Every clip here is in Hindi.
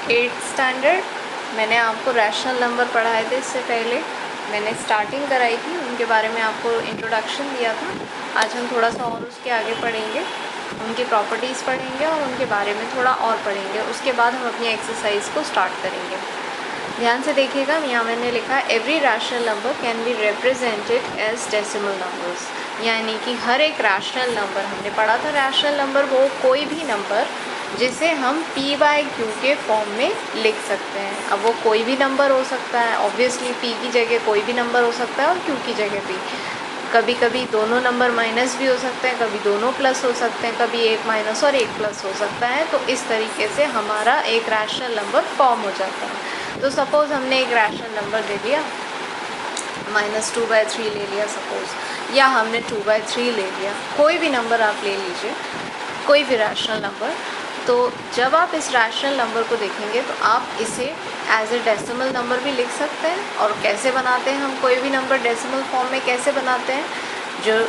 8th standard. मैंने आपको रैशनल नंबर पढ़ाए थे इससे पहले, मैंने स्टार्टिंग कराई थी, उनके बारे में आपको इंट्रोडक्शन दिया था। आज हम थोड़ा सा और उसके आगे पढ़ेंगे, उनकी प्रॉपर्टीज़ पढ़ेंगे और उनके बारे में थोड़ा और पढ़ेंगे। उसके बाद हम अपनी एक्सरसाइज को स्टार्ट करेंगे। ध्यान से देखिएगा, यहाँ मैंने लिखा every rational number can be represented as decimal numbers, यानी कि हर एक रैशनल नंबर, हमने पढ़ा था रैशनल नंबर वो कोई भी नंबर जिसे हम p/q के फॉर्म में लिख सकते हैं। अब वो कोई भी नंबर हो सकता है, ऑब्वियसली p की जगह कोई भी नंबर हो सकता है और q की जगह p। कभी कभी दोनों नंबर माइनस भी हो सकते हैं, कभी दोनों प्लस हो सकते हैं, कभी एक माइनस और एक प्लस हो सकता है। तो इस तरीके से हमारा एक रैशनल नंबर फॉर्म हो जाता है। तो सपोज़ हमने एक रैशनल नंबर ले लिया, -2/3 ले लिया सपोज़, या हमने 2/3 ले लिया, कोई भी नंबर आप ले लीजिए, कोई भी रैशनल नंबर। तो जब आप इस रैशनल नंबर को देखेंगे तो आप इसे एज ए डेसिमल नंबर भी लिख सकते हैं। और कैसे बनाते हैं हम कोई भी नंबर डेसिमल फॉर्म में कैसे बनाते हैं, जो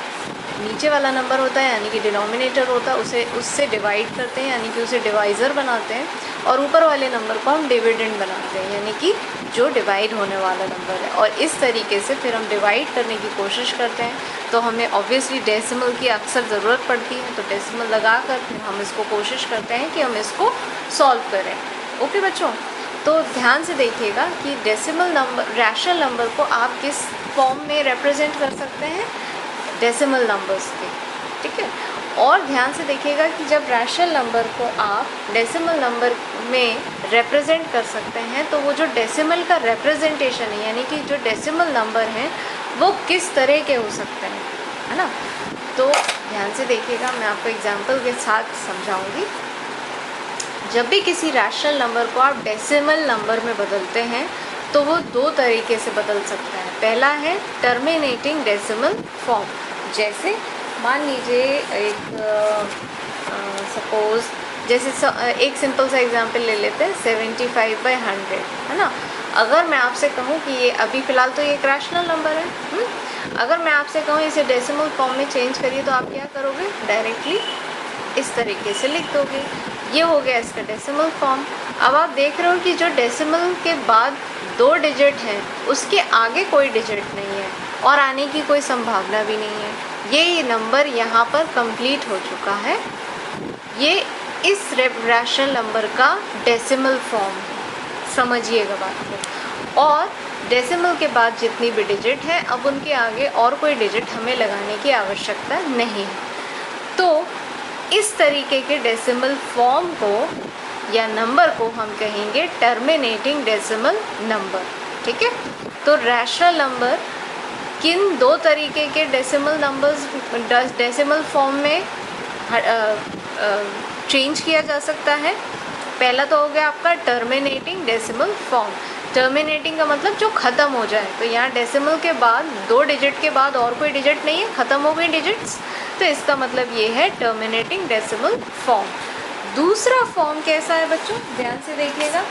नीचे वाला नंबर होता है यानी कि डिनोमिनेटर होता है उससे डिवाइड करते हैं, यानी कि उसे डिवाइज़र बनाते हैं, और ऊपर वाले नंबर को हम डिविडेंड बनाते हैं, यानी कि जो डिवाइड होने वाला नंबर है। और इस तरीके से फिर हम डिवाइड करने की कोशिश करते हैं। तो हमें ऑब्वियसली डेसिमल की अक्सर ज़रूरत पड़ती है, तो डेसिमल लगाकर फिर हम इसको कोशिश करते हैं कि हम इसको सॉल्व करें। ओके बच्चों, तो ध्यान से देखिएगा कि डेसिमल नंबर, रैशनल नंबर को आप किस फॉर्म में रिप्रेजेंट कर सकते हैं, डेसिमल नंबर्स के, ठीक है। और ध्यान से देखिएगा कि जब रैशनल नंबर को आप डेसिमल नंबर में रिप्रेजेंट कर सकते हैं तो वो जो डेसिमल का रिप्रेजेंटेशन है, यानी कि जो डेसिमल नंबर हैं वो किस तरह के हो सकते हैं, है ना। तो ध्यान से देखिएगा, मैं आपको एग्जांपल के साथ समझाऊंगी। जब भी किसी रैशनल नंबर को आप डेसिमल नंबर में बदलते हैं तो वो दो तरीके से बदल सकता है। पहला है टर्मिनेटिंग डेसिमल फॉर्म। जैसे मान लीजिए एक सपोज़, जैसे एक सिंपल सा एग्जांपल ले लेते हैं, 75/100, है ना। अगर मैं आपसे कहूँ कि ये अभी फ़िलहाल तो ये एक रैशनल नंबर है, अगर मैं आपसे कहूँ इसे डेसिमल फॉर्म में चेंज करिए तो आप क्या करोगे, डायरेक्टली इस तरीके से लिख दोगे। ये हो गया इसका डेसिमल फॉर्म। अब आप देख रहे हो कि जो डेसिमल के बाद 2 डिजिट हैं उसके आगे कोई डिजिट नहीं है और आने की कोई संभावना भी नहीं है। ये नंबर यहाँ पर कंप्लीट हो चुका है। ये इस रैशनल नंबर का डेसिमल फॉर्म है, समझिएगा बात को। और डेसिमल के बाद जितनी भी डिजिट है, अब उनके आगे और कोई डिजिट हमें लगाने की आवश्यकता नहीं है। तो इस तरीके के डेसिमल फॉर्म को या नंबर को हम कहेंगे टर्मिनेटिंग डेसिमल नंबर, ठीक है। तो रैशनल नंबर किन दो तरीके के डेसिमल नंबर्स, डेसिमल फॉर्म में चेंज किया जा सकता है। पहला तो हो गया आपका टर्मिनेटिंग डेसिमल फॉर्म। टर्मिनेटिंग का मतलब जो ख़त्म हो जाए, तो यहाँ डेसिमल के बाद 2 डिजिट के बाद और कोई डिजिट नहीं है, ख़त्म हो गई डिजिट्स, तो इसका मतलब ये है टर्मिनेटिंग डेसिमल फॉर्म। दूसरा फॉर्म कैसा है बच्चों, ध्यान से देखिएगा।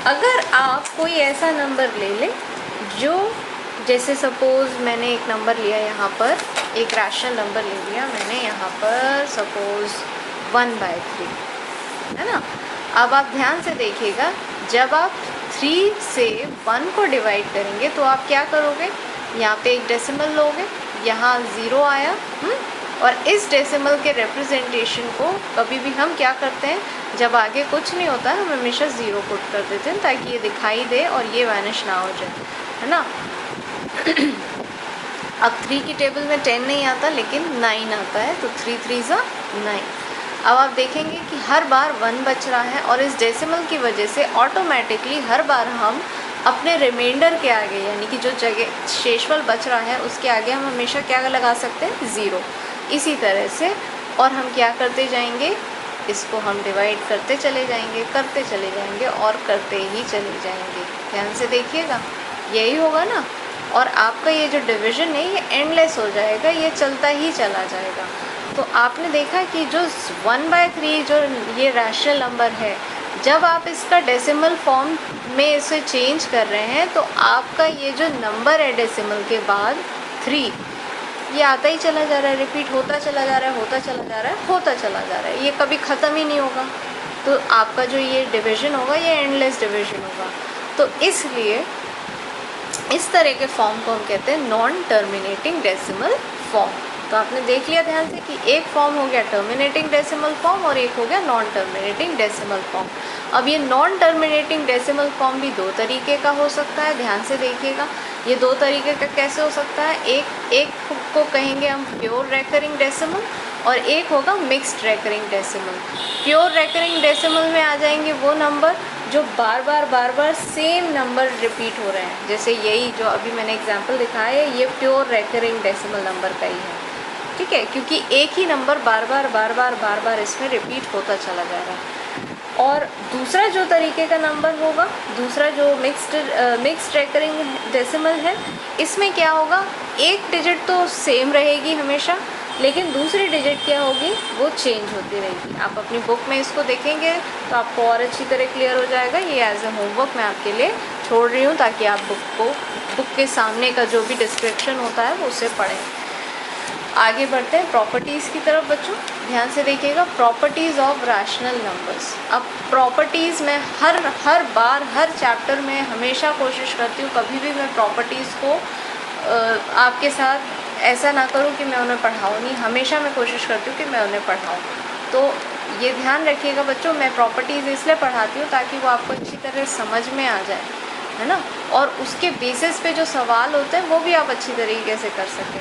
अगर आप कोई ऐसा नंबर ले लें जो, जैसे सपोज़ मैंने एक नंबर लिया यहाँ पर, एक रैशनल नंबर ले लिया मैंने यहाँ पर, सपोज़ 1/3, है ना। अब आप ध्यान से देखिएगा, जब आप 3 से 1 को डिवाइड करेंगे तो आप क्या करोगे, यहाँ पे एक डेसिमल लोगे, यहाँ 0 आया, और इस डेसिमल के रिप्रेजेंटेशन को कभी भी हम क्या करते हैं, जब आगे कुछ नहीं होता है हम हमेशा 0 पुट कर देते हैं ताकि ये दिखाई दे और ये वैनिश ना हो जाए, है ना। अब 3 की टेबल में 10 नहीं आता लेकिन 9 आता है, तो 3 3 9। अब आप देखेंगे कि हर बार 1 बच रहा है और इस डेसिमल की वजह से ऑटोमेटिकली हर बार हम अपने रिमाइंडर के आगे, यानी कि जो जगह शेषफल बच रहा है उसके आगे हम हमेशा क्या लगा सकते हैं, 0। इसी तरह से और हम क्या करते जाएंगे, इसको हम डिवाइड करते चले जाएंगे, करते चले जाएंगे और करते ही चले जाएंगे। ध्यान से देखिएगा, यही होगा ना। और आपका ये जो डिवीज़न है ये एंडलेस हो जाएगा, ये चलता ही चला जाएगा। तो आपने देखा कि जो 1/3 जो ये रैशनल नंबर है, जब आप इसका डेसिमल फॉर्म में इसे चेंज कर रहे हैं तो आपका ये जो नंबर है डेसिमल के बाद 3, ये आता ही चला जा रहा है, रिपीट होता चला जा रहा है, होता चला जा रहा है, होता चला जा रहा है, ये कभी ख़त्म ही नहीं होगा। तो आपका जो ये डिवीज़न होगा ये एंडलेस डिवीज़न होगा। तो इसलिए इस तरह के फॉर्म को हम कहते हैं नॉन टर्मिनेटिंग डेसिमल फॉर्म। तो आपने देख लिया ध्यान से कि एक फॉर्म हो गया टर्मिनेटिंग डेसिमल फॉर्म और एक हो गया नॉन टर्मिनेटिंग डेसिमल फॉर्म। अब ये नॉन टर्मिनेटिंग डेसिमल फॉर्म भी दो तरीके का हो सकता है, ध्यान से देखिएगा। ये दो तरीके का कैसे हो सकता है, एक को कहेंगे हम प्योर रेकरिंग डेसिमल और एक होगा mixed recurring decimal. Pure recurring decimal में आ जाएंगे वो नंबर जो बार बार सेम नंबर रिपीट हो रहे हैं। जैसे यही जो अभी मैंने एग्जांपल दिखाया है, ये प्योर रेकरिंग डेसिमल नंबर का ही है, ठीक है, क्योंकि एक ही नंबर बार बार इसमें रिपीट होता चला जा रहा है। और दूसरा जो तरीके का नंबर होगा, दूसरा जो मिक्स्ड रेकरिंग डेसिमल है, इसमें क्या होगा, एक डिजिट तो सेम रहेगी हमेशा, लेकिन दूसरी डिजिट क्या होगी वो चेंज होती रहेगी। आप अपनी बुक में इसको देखेंगे तो आपको और अच्छी तरह क्लियर हो जाएगा। ये एज ए होमवर्क मैं आपके लिए छोड़ रही हूँ ताकि आप बुक के सामने का जो भी डिस्क्रिप्शन होता है वो उसे पढ़ें। आगे बढ़ते हैं प्रॉपर्टीज़ की तरफ बच्चों, ध्यान से देखिएगा। Properties of rational numbers. अब प्रॉपर्टीज़ में हर बार हर चैप्टर में हमेशा कोशिश करती हूँ, कभी भी मैं प्रॉपर्टीज़ को आपके साथ ऐसा ना करूँ कि मैं उन्हें पढ़ाऊँ नहीं, हमेशा मैं कोशिश करती हूँ कि मैं उन्हें पढ़ाऊँ। तो ये ध्यान रखिएगा बच्चों, मैं प्रॉपर्टीज़ इसलिए पढ़ाती हूँ ताकि वो आपको अच्छी तरह समझ में आ जाए, है ना, और उसके बेसिस पे जो सवाल होते हैं वो भी आप अच्छी तरीके से कर सकें।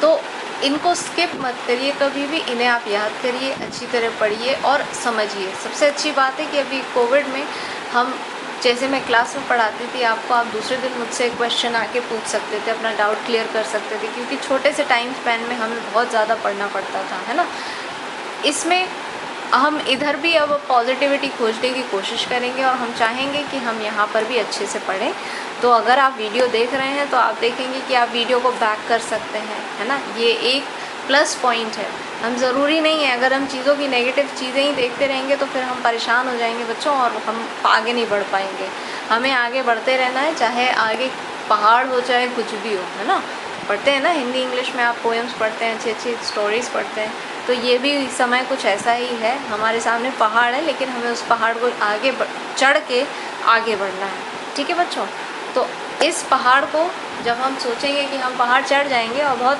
तो इनको स्किप मत करिए कभी भी, इन्हें आप याद करिए, अच्छी तरह पढ़िए और समझिए। सबसे अच्छी बात है कि अभी कोविड में हम, जैसे मैं क्लास में पढ़ाती थी आपको, आप दूसरे दिन मुझसे क्वेश्चन आके पूछ सकते थे, अपना डाउट क्लियर कर सकते थे, क्योंकि छोटे से टाइम स्पैन में हमें बहुत ज़्यादा पढ़ना पड़ता था, है ना। इसमें हम इधर भी अब पॉजिटिविटी खोजने की कोशिश करेंगे और हम चाहेंगे कि हम यहाँ पर भी अच्छे से पढ़ें। तो अगर आप वीडियो देख रहे हैं तो आप देखेंगे कि आप वीडियो को बैक कर सकते हैं, है ना, ये एक प्लस पॉइंट है। हम ज़रूरी नहीं है, अगर हम चीज़ों की नेगेटिव चीज़ें ही देखते रहेंगे तो फिर हम परेशान हो जाएंगे बच्चों और हम आगे नहीं बढ़ पाएंगे। हमें आगे बढ़ते रहना है, चाहे आगे पहाड़ हो चाहे कुछ भी हो, है ना। पढ़ते हैं ना हिंदी इंग्लिश में, आप पोएम्स पढ़ते हैं, अच्छी अच्छी स्टोरीज़ पढ़ते हैं, तो ये भी समय कुछ ऐसा ही है। हमारे सामने पहाड़ है लेकिन हमें उस पहाड़ को आगे चढ़ के आगे बढ़ना है, ठीक है बच्चों। तो इस पहाड़ को जब हम सोचेंगे कि हम पहाड़ चढ़ जाएंगे और बहुत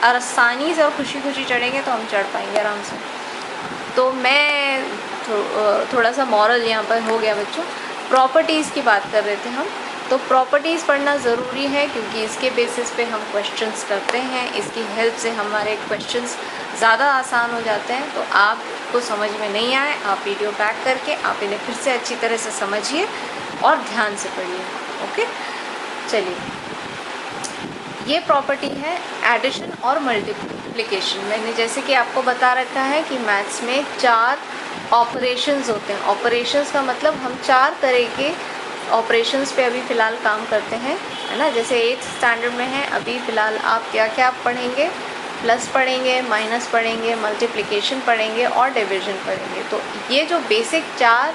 आसानी से और खुशी खुशी चढ़ेंगे तो हम चढ़ पाएंगे आराम से। तो मैं थोड़ा सा मॉरल यहाँ पर हो गया बच्चों। प्रॉपर्टीज़ की बात कर रहे थे हम, तो प्रॉपर्टीज़ पढ़ना ज़रूरी है क्योंकि इसके बेसिस पे हम क्वेश्चंस करते हैं, इसकी हेल्प से हमारे क्वेश्चंस ज़्यादा आसान हो जाते हैं। तो आपको समझ में नहीं आए, आप वीडियो बैक करके आप इन्हें फिर से अच्छी तरह से समझिए और ध्यान से पढ़िए, ओके। चलिए, ये प्रॉपर्टी है एडिशन और मल्टीप्लिकेशन। मैंने जैसे कि आपको बता रखा है कि मैथ्स में 4 ऑपरेशंस होते हैं। ऑपरेशंस का मतलब हम 4 तरह के ऑपरेशंस पे अभी फ़िलहाल काम करते हैं, है ना। जैसे 8th स्टैंडर्ड में है अभी फ़िलहाल, आप क्या क्या पढ़ेंगे, प्लस पढ़ेंगे, माइनस पढ़ेंगे, मल्टीप्लिकेशन पढ़ेंगे और डिवीज़न पढ़ेंगे। तो ये जो बेसिक 4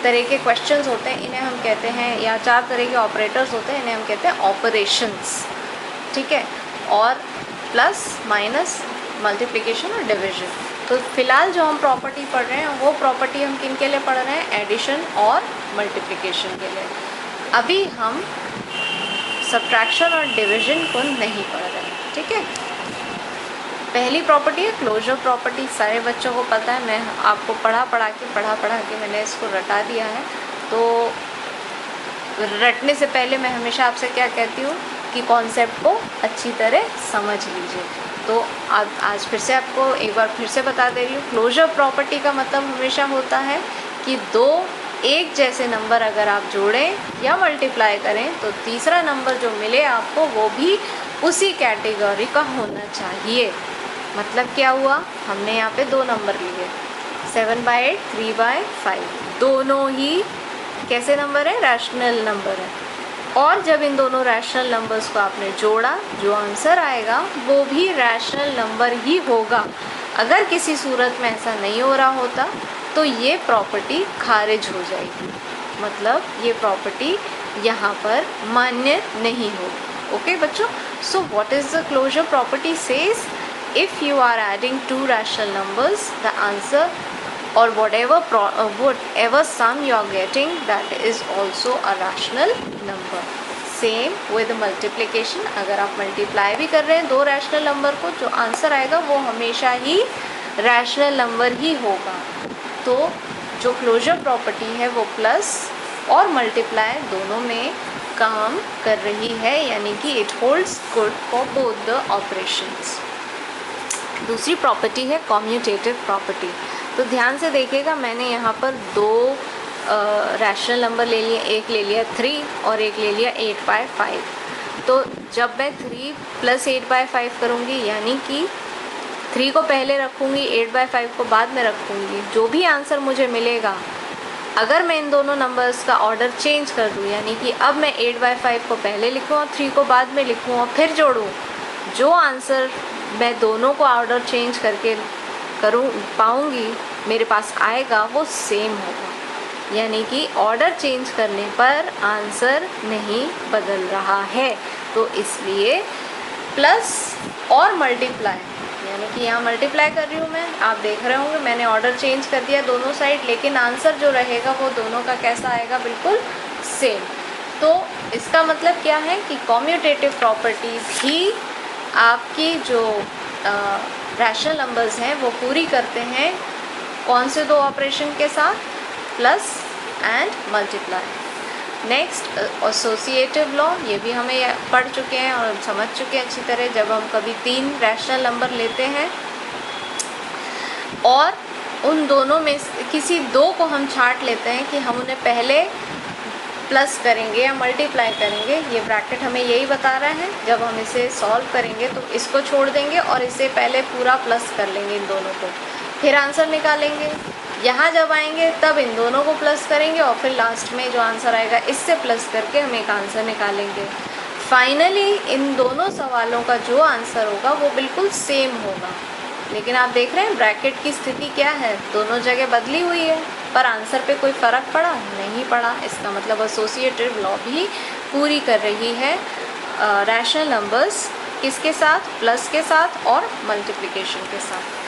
तरह के क्वेश्चंस होते हैं इन्हें हम कहते हैं, या 4 तरह के ऑपरेटर्स होते हैं इन्हें हम कहते हैं ऑपरेशंस, ठीक है। और प्लस, माइनस, मल्टीप्लिकेशन और डिवीज़न। तो फिलहाल जो हम प्रॉपर्टी पढ़ रहे हैं वो प्रॉपर्टी हम किन के लिए पढ़ रहे हैं, एडिशन और मल्टीप्लिकेशन के लिए। अभी हम सब्ट्रैक्शन और डिवीज़न को नहीं पढ़ रहे हैं, ठीक है। पहली प्रॉपर्टी है क्लोजर प्रॉपर्टी। सारे बच्चों को पता है, मैं आपको पढ़ा पढ़ा के मैंने इसको रटा दिया है। तो रटने से पहले मैं हमेशा आपसे क्या कहती हूँ कि कॉन्सेप्ट को अच्छी तरह समझ लीजिए। तो आज फिर से आपको एक बार फिर से बता दे रही हूँ, क्लोजर प्रॉपर्टी का मतलब हमेशा होता है कि 2 एक जैसे नंबर अगर आप जोड़ें या मल्टीप्लाई करें तो तीसरा नंबर जो मिले आपको वो भी उसी कैटेगरी का होना चाहिए। मतलब क्या हुआ, हमने यहाँ पे 2 नंबर लिए, 7/8, 3/5, दोनों ही कैसे नंबर है, रैशनल नंबर है। और जब इन दोनों रैशनल नंबर्स को आपने जोड़ा, जो आंसर आएगा वो भी रैशनल नंबर ही होगा। अगर किसी सूरत में ऐसा नहीं हो रहा होता तो ये प्रॉपर्टी खारिज हो जाएगी, मतलब ये प्रॉपर्टी यहाँ पर मान्य नहीं होगी, ओके बच्चों। So what is the closure property says, if you are adding 2 rational numbers, the answer or whatever sum you are getting, that is also a rational number. Same with multiplication, अगर आप मल्टीप्लाई भी कर रहे हैं दो रैशनल नंबर को, जो आंसर आएगा वो हमेशा ही रैशनल नंबर ही होगा। तो जो क्लोजर प्रॉपर्टी है वो प्लस और मल्टीप्लाई दोनों में काम कर रही है, यानी कि it holds good for both the operations. दूसरी प्रॉपर्टी है कॉम्यूटेटिव प्रॉपर्टी। तो ध्यान से देखिएगा, मैंने यहाँ पर दो रैशनल नंबर ले लिए, एक ले लिया 3 और एक ले लिया 8/5। तो जब मैं 3 + 8/5 करूँगी, यानी कि 3 को पहले रखूँगी, 8/5 को बाद में रखूँगी, जो भी आंसर मुझे मिलेगा, अगर मैं इन दोनों नंबर्स का ऑर्डर चेंज कर दूँ, यानी कि अब मैं 8/5 को पहले लिखूँ और 3 को बाद में लिखूँ और फिर जोड़ूँ, जो आंसर मैं दोनों को ऑर्डर चेंज करके पाऊँगी, मेरे पास आएगा, वो सेम होगा। यानी कि ऑर्डर चेंज करने पर आंसर नहीं बदल रहा है। तो इसलिए प्लस और मल्टीप्लाई, यानी कि यहाँ मल्टीप्लाई कर रही हूँ मैं, आप देख रहे होंगे मैंने ऑर्डर चेंज कर दिया दोनों साइड, लेकिन आंसर जो रहेगा वो दोनों का कैसा आएगा, बिल्कुल सेम। तो इसका मतलब क्या है कि कॉम्यूटेटिव प्रॉपर्टी भी आपकी जो रैशनल नंबर्स हैं वो पूरी करते हैं, कौन से दो ऑपरेशन के साथ, plus and multiply. Next associative law, ये भी हमें पढ़ चुके हैं और समझ चुके हैं अच्छी तरह। जब हम कभी 3 रैशनल नंबर लेते हैं और उन दोनों में किसी दो को हम छांट लेते हैं कि हम उन्हें पहले प्लस करेंगे या मल्टीप्लाई करेंगे, ये ब्रैकेट हमें यही बता रहा है। जब हम इसे सॉल्व करेंगे तो इसको छोड़ देंगे और इसे पहले पूरा प्लस कर लेंगे इन दोनों को, फिर आंसर निकालेंगे। यहाँ जब आएंगे तब इन दोनों को प्लस करेंगे और फिर लास्ट में जो आंसर आएगा इससे प्लस करके हम एक आंसर निकालेंगे। फाइनली इन दोनों सवालों का जो आंसर होगा वो बिल्कुल सेम होगा। लेकिन आप देख रहे हैं ब्रैकेट की स्थिति क्या है, दोनों जगह बदली हुई है, पर आंसर पे कोई फ़र्क पड़ा नहीं पड़ा। इसका मतलब एसोसिएटिव लॉ भी पूरी कर रही है रैशनल नंबर्स किसके साथ, प्लस के साथ और मल्टीप्लिकेशन के साथ।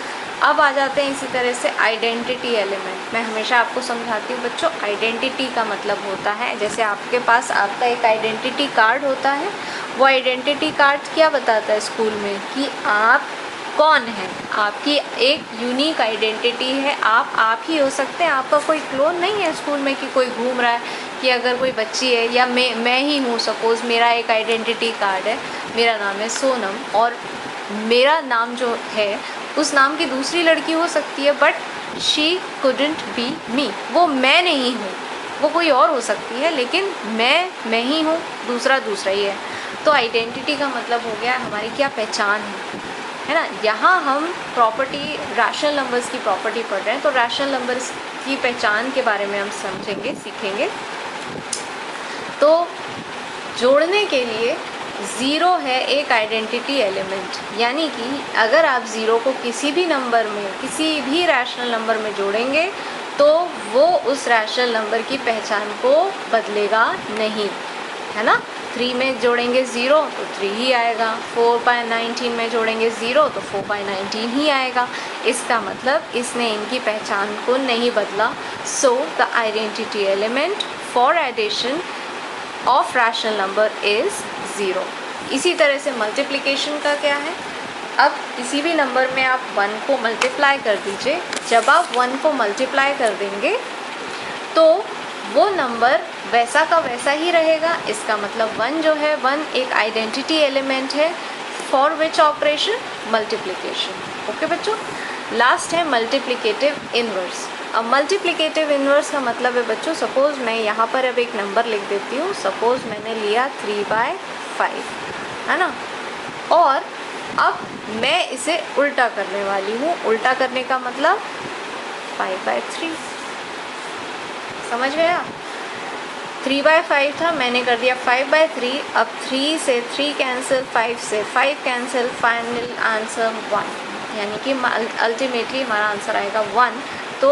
अब आ जाते हैं इसी तरह से आइडेंटिटी एलिमेंट। मैं हमेशा आपको समझाती हूँ बच्चों, आइडेंटिटी का मतलब होता है, जैसे आपके पास आपका एक आइडेंटिटी कार्ड होता है, वो आइडेंटिटी कार्ड क्या बताता है स्कूल में कि आप कौन है, आपकी एक यूनिक आइडेंटिटी है, आप ही हो सकते हैं, आपका कोई क्लोन नहीं है स्कूल में कि कोई घूम रहा है कि अगर कोई बच्ची है या मैं ही हूँ, सपोज़ मेरा एक आइडेंटिटी कार्ड है, मेरा नाम है सोनम और मेरा नाम जो है उस नाम की दूसरी लड़की हो सकती है, बट शी कुडंट बी मी, वो मैं नहीं हूँ, वो कोई और हो सकती है, लेकिन मैं ही हूँ, दूसरा ही है। तो आइडेंटिटी का मतलब हो गया हमारी क्या पहचान है ना। यहाँ हम प्रॉपर्टी रैशनल नंबर्स की प्रॉपर्टी पढ़ रहे हैं, तो रैशनल नंबर्स की पहचान के बारे में हम समझेंगे, सीखेंगे। तो जोड़ने के लिए ज़ीरो है एक आइडेंटिटी एलिमेंट, यानी कि अगर आप ज़ीरो को किसी भी नंबर में, किसी भी रैशनल नंबर में जोड़ेंगे तो वो उस रैशनल नंबर की पहचान को बदलेगा नहीं, है ना। 3 में जोड़ेंगे ज़ीरो तो 3 ही आएगा, 4/19 में जोड़ेंगे ज़ीरो तो 4/19 ही आएगा। इसका मतलब इसने इनकी पहचान को नहीं बदला। So the identity element for addition of rational number is zero. इसी तरह से मल्टीप्लिकेशन का क्या है, अब किसी भी नंबर में आप 1 को मल्टीप्लाई कर दीजिए। जब आप 1 को मल्टीप्लाई कर देंगे तो वो नंबर वैसा का वैसा ही रहेगा। इसका मतलब 1 जो है, 1 एक आइडेंटिटी एलिमेंट है for which operation, multiplication. Okay बच्चों, लास्ट है मल्टीप्लिकेटिव इन्वर्स। अब मल्टीप्लिकेटिव इन्वर्स का मतलब है बच्चों, सपोज़ मैं यहाँ पर अब एक नंबर लिख देती हूँ, सपोज़ मैंने लिया 3/5, है ना, और अब मैं इसे उल्टा करने वाली हूँ। उल्टा करने का मतलब 5/3, समझ गए आप। 3/5 था, मैंने कर दिया 5/3। अब 3 से 3 कैंसिल, 5 से 5 कैंसिल, फाइनल आंसर 1, यानी कि अल्टीमेटली हमारा आंसर आएगा 1। तो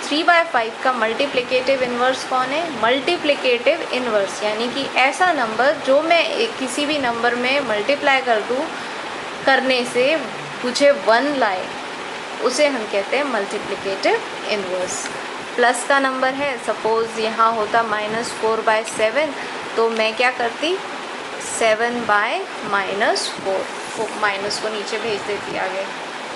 3/5 का मल्टीप्लिकेटिव इन्वर्स कौन है, मल्टीप्लिकेटिव इन्वर्स, यानी कि ऐसा नंबर जो मैं किसी भी नंबर में मल्टीप्लाई कर दूँ, करने से मुझे 1 लाए, उसे हम कहते हैं मल्टीप्लिकेटिव इन्वर्स। प्लस का नंबर है, सपोज़ यहाँ होता -4/7, तो मैं क्या करती 7/-4, माइनस को नीचे भेज देती आगे,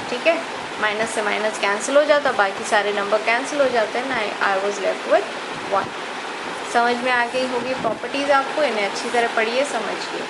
ठीक है। माइनस से माइनस कैंसिल हो जाता, बाकी सारे नंबर कैंसिल हो जाते हैं ना, आई वॉज लेफ्ट विथ 1। समझ में आ गई होगी प्रॉपर्टीज़ आपको, इन्हें अच्छी तरह पढ़िए, समझिए।